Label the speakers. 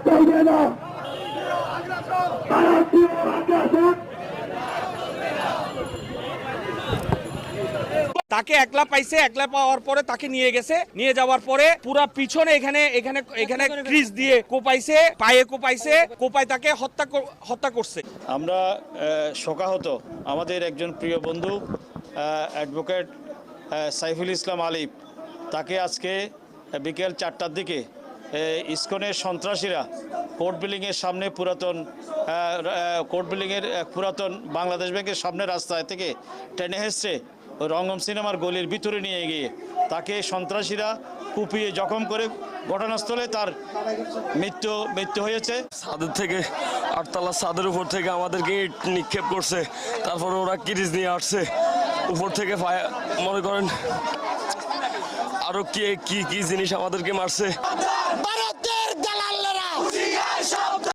Speaker 1: চলবে না। ভারতীয় আগ্রাসন
Speaker 2: তাকে একলা পাইছে, একলা পাওয়ার পরে তাকে নিয়ে গেছে, নিয়ে যাওয়ার পরে পুরা পিছনে এখানে এখানে এখানে ক্রিজ দিয়ে কোপাইছে, পায়ে কোপাইছে, কোপাই তাকে হত্যা করছে।
Speaker 3: আমরা শোকাহত। আমাদের একজন প্রিয় বন্ধু অ্যাডভোকেট সাইফুল ইসলাম আলিফ, তাকে আজকে বিকেল 4টার দিকে ইসকনের সন্ত্রাসীরা কোর্ট বিল্ডিংয়ের সামনে পুরাতন বাংলাদেশ ব্যাংকের সামনে রাস্তায় থেকে টেনে হেসছে রঙ্গম সিনেমার গলির ভিতরে নিয়ে গিয়ে তাকে সন্ত্রাসীরা কুপিয়ে জখম করে ঘটনাস্থলে তার মৃত্যু হয়েছে।
Speaker 4: ছাদের থেকে 8তলা ছাদের উপর থেকে আমাদেরকে ইট নিক্ষেপ করছে, তারপরে ওরা কিরিজ নিয়ে আসছে উপর থেকে, মনে করেন আরো কি কি জিনিস আমাদেরকে মারছে।